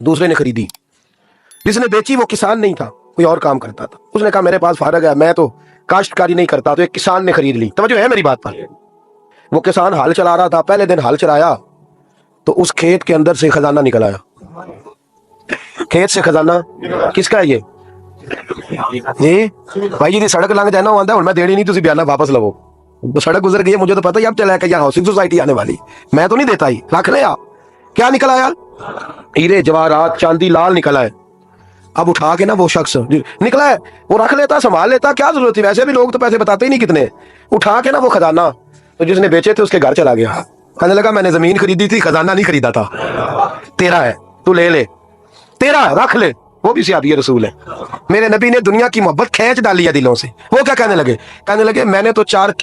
دوسرے نے خریدی. جس نے بیچی وہ کسان نہیں تھا, کوئی اور کام کرتا تھا. اس نے کہا میرے پاس فارغ ہے, میں تو کاشتکاری نہیں کرتا, تو ایک کسان نے خرید لی. توجہ ہے میری بات پر. وہ کسان ہل چلا رہا تھا, پہلے دن ہل چلایا تو اس کھیت کے اندر سے خزانہ نکل آیا. کھیت سے خزانہ کس کا ہے یہ جی بھائی جی؟ سڑک لنگ جانا آتا ہے, میں دیڑی نہیں, تھی بیانہ واپس لو. تو سڑک گزر گئی, مجھے تو پتا ہی اب چلا کہ یہاں ہاؤسنگ سوسائٹی آنے والی, میں تو نہیں دیتا ہی. رکھ لے آپ, کیا نکل آیا؟ ہیرے جواہرات چاندی لال نکلا ہے. اب اٹھا کے نا وہ شخص نکلا ہے, وہ رکھ لیتا, سنبھال لیتا, کیا ضرورت تھی؟ ویسے بھی لوگ تو پیسے بتاتے ہی نہیں کتنے. اٹھا کے نا وہ خزانہ تو جس نے بیچے تھے اس کے گھر چلا گیا. کہنے لگا میں نے زمین خریدی تھی, خزانہ نہیں خریدا تھا, تیرا ہے, تو لے لے, تیرا رکھ لے. وہ بھی سیادی رسول ہے. میرے نبی نے دنیا کی محبت کھینچ ڈالی ہے دلوں سے. وہ کیا کہنے لگے؟ کہنے لگے میں نے تو 4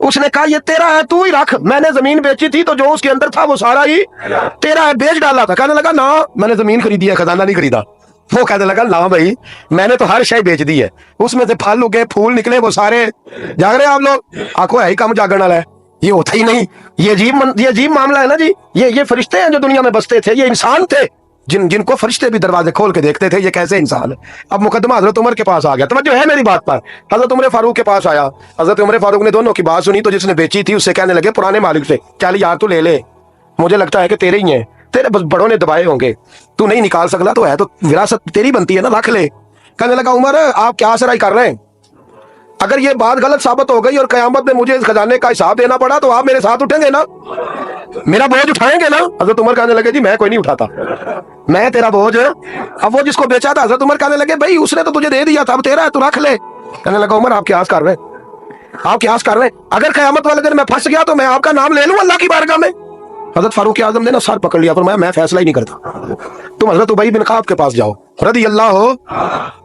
اس نے کہا یہ تیرا ہے, تو ہی رکھ. میں نے زمین بیچی تھی تو جو اس کے اندر تھا وہ سارا ہی تیرا ہے, بیچ ڈالا تھا. کہنے لگا نا میں نے زمین خریدی ہے, خزانہ نہیں خریدا. وہ کہنے لگا نا بھائی میں نے تو ہر شے بیچ دی ہے, اس میں سے پھل اگے, پھول نکلے, وہ سارے. جاگ رہے آپ لوگ؟ آنکھوں ہے ہی کم جاگنے والا ہے, یہ ہوتا ہی نہیں. یہ عجیب معاملہ ہے نا جی. یہ فرشتے ہیں جو دنیا میں بستے تھے, یہ انسان تھے جن کو فرشتے بھی دروازے کھول کے دیکھتے تھے یہ کیسے انسان ہے. اب مقدمہ حضرت عمر کے پاس آ گیا. توجہ ہے میری بات پر. حضرت عمر فاروق کے پاس آیا. حضرت عمر فاروق نے دونوں کی بات سنی تو جس نے بیچی تھی اس سے کہنے لگے پرانے مالک سے, چل یار تو لے لے, مجھے لگتا ہے کہ تیرے ہی ہیں, تیرے بس بڑوں نے دبائے ہوں گے, تو نہیں نکال سکتا, تو ہے تو وراثت تیری بنتی ہے نا, رکھ لے. کہنے لگا عمر آپ کیا سرائی کر رہے ہیں؟ اگر یہ بات غلط ثابت ہو گئی اور قیامت میں مجھے اس خزانے کا حساب دینا پڑا تو آپ میرے ساتھ اٹھیں گے نا, میرا بوجھ اٹھائیں گے نا؟ حضرت عمر کہنے لگے جی میں کوئی نہیں اٹھاتا, میں تیرا بوجھ. اب وہ جس کو بیچا تھا حضرت عمر کہنے لگے بھائی اس نے تو تجھے دے دیا تھا, اب تیرا ہے تو رکھ لے. کہنے لگا عمر آپ قیاس کر رہے ہیں, آپ قیاس کر رہے ہیں. اگر قیامت والے دن میں پھنس گیا تو میں آپ کا نام لے لوں اللہ کی بارگاہ میں؟ حضرت فاروق اعظم نے نا سر پکڑ لیا, فرمایا میں فیصلہ ہی نہیں کرتا, تم حضرت ابی بن کعب کے پاس جاؤ رضی اللہ ہو.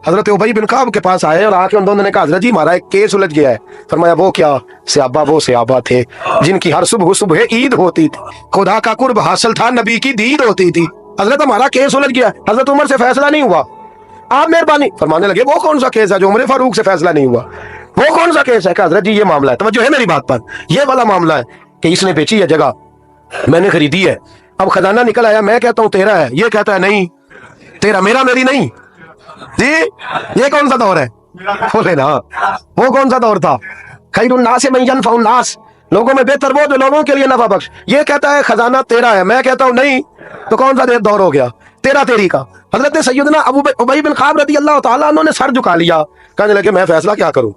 حضرت ابی بن کعب کے پاس آئے اور آ کے ان دونوں نے کہا حضرت جی ہمارا ایک کیس الجھ گیا ہے. فرمایا وہ کیا؟ صحابہ وہ صحابہ تھے جن کی ہر صبح صبح عید ہوتی تھی, خدا کا قرب حاصل تھا, نبی کی دید ہوتی تھی. حضرت ہمارا کیس الجھ گیا, حضرت عمر سے فیصلہ نہیں ہوا, آپ مہربانی. فرمانے لگے وہ کون سا کیس ہے جو عمر فاروق سے فیصلہ نہیں ہوا؟ وہ کون سا کیس ہے؟ کہ حضرت جی یہ معاملہ ہے. توجہ ہے میری بات پر. یہ والا معاملہ ہے کہ اس نے بیچی ہے جگہ, میں نے خریدی ہے, اب خزانہ نکل آیا, میں کہتا ہوں تیرا ہے, یہ کہتا ہے نہیں تیرا, میرا میری نہیں. جی یہ کون سا دور ہے؟ بولے نا وہ کون سا دور تھا؟ خیر الناس من ينفع الناس, لوگوں میں بہتر وہ جو لوگوں کے لیے نفع بخش. یہ کہتا ہے خزانہ تیرا ہے, میں کہتا ہوں نہیں, تو کون سا دور ہو گیا تیرا تیری کا؟ حضرت سیدنا ابی بن کعب رضی اللہ تعالیٰ عنہ نے سر جھکا لیا. کہنے لگے میں فیصلہ کیا کروں,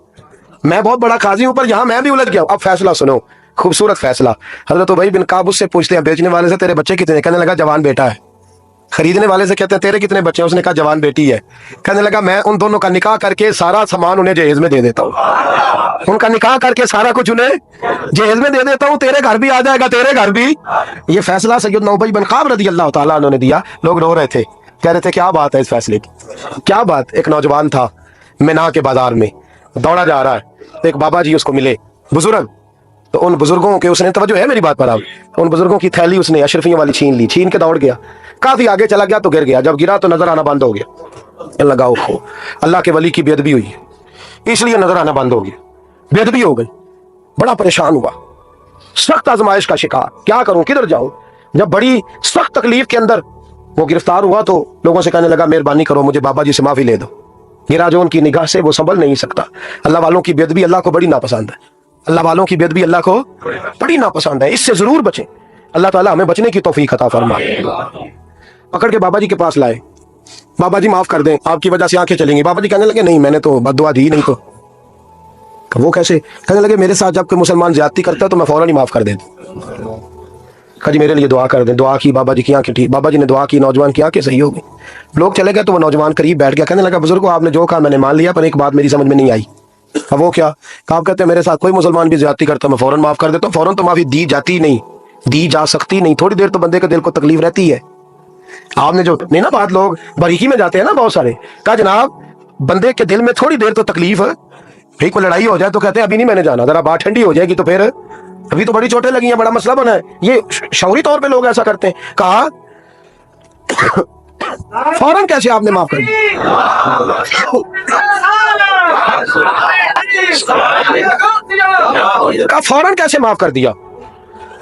میں بہت بڑا قاضی ہوں پر یہاں میں بھی الجھ گیا. اب فیصلہ سنو, خوبصورت فیصلہ. حضرت ابی بن کعب اس سے پوچھتے ہیں بیچنے والے سے تیرے بچے کتنے؟ کہنے لگا جوان بیٹا ہے. خریدنے والے سے کہتے ہیں تیرے کتنے بچے ہیں؟ اس نے کہا جوان بیٹی ہے. کہنے لگا میں ان دونوں کا نکاح کر کے سارا سامان انہیں جہیز میں دے دیتا ہوں, ان کا نکاح کر کے سارا کچھ انہیں جہیز میں دے دیتا ہوں, تیرے گھر بھی آ جائے گا, تیرے گھر بھی. یہ فیصلہ سیدنا ابی بن کعب رضی اللہ تعالیٰ عنہ نے دیا. لوگ رو رہے تھے, کہہ رہے تھے کیا بات ہے اس فیصلے کی, کیا بات. ایک نوجوان تھا مینا کے بازار میں دوڑا جا رہا ہے, ایک بابا جی اس کو ملے بزرگ, تو ان بزرگوں کے اس نے, توجہ ہے میری بات پر, آپ ان بزرگوں کی تھیلی اس نے اشرفیوں والی چھین لی, چھین کے دوڑ گیا, کافی آگے چلا گیا تو گر گیا. جب گرا تو نظر آنا بند ہو گیا. لگا اللہ کے ولی کی بے ادبی ہوئی, اس لیے نظر آنا بند ہو گیا, بے ادبی ہو گئی. بڑا پریشان ہوا, سخت آزمائش کا شکار, کیا کروں کدھر جاؤں. جب بڑی سخت تکلیف کے اندر وہ گرفتار ہوا تو لوگوں سے کہنے لگا مہربانی کرو مجھے بابا جی سے معافی لے دو. گرا جو ان کی نگاہ سے وہ سنبھل نہیں سکتا. اللہ والوں کی بے ادبی اللہ کو بڑی ناپسند ہے, اللہ والوں کی بے ادبی اللہ کو بڑی ناپسند ہے, اس سے ضرور بچیں. اللہ تعالیٰ ہمیں بچنے کی توفیق عطا فرمائے. پکڑ کے بابا جی کے پاس لائے, بابا جی معاف کر دیں آپ کی وجہ سے آنکھیں چلیں گی. بابا جی کہنے لگے نہیں میں نے تو بد دعا دی نہیں. تو وہ کیسے؟ کہنے لگے میرے ساتھ جب کوئی مسلمان زیادتی کرتا ہے تو میں فوراً ہی معاف کر دیتا. کہا جی میرے لیے دعا کر دیں. دعا کی, بابا جی کی آنکھیں ٹھیک, بابا جی نے دعا کی, نوجوان کی آنکھیں صحیح ہو گئی. لوگ چلے گئے تو وہ نوجوان قریب بیٹھ گیا, کہنے لگا بزرگوں آپ نے جو کہا میں نے مان لیا, پر ایک بات میری سمجھ میں نہیں آئی. اب وہ کیا؟ آپ کہتے ہیں میرے ساتھ کوئی مسلمان بھی زیادتی کرتا میں فوراً معاف کر دیتا ہوں. فوراً تو معافی دی جاتی نہیں, دی جا سکتی نہیں, تھوڑی دیر تو بندے کے دل کو تکلیف رہتی ہے. آپ نے جو نہیں نا بات, لوگ باریکی میں جاتے ہیں نا بہت سارے, کہا جناب بندے کے دل میں تھوڑی دیر تو تکلیف ہے, بھائی کوئی لڑائی ہو جائے تو کہتے ہیں ابھی نہیں میں نے جانا, ذرا بات ٹھنڈی ہو جائے گی تو پھر, ابھی تو بڑی چوٹیں لگی ہیں, بڑا مسئلہ بنا ہے. یہ شعوری طور پہ لوگ ایسا کرتے ہیں. کہا فوراً کیسے آپ نے معاف کر دیا؟ کہا فوراً کیسے معاف کر دیا؟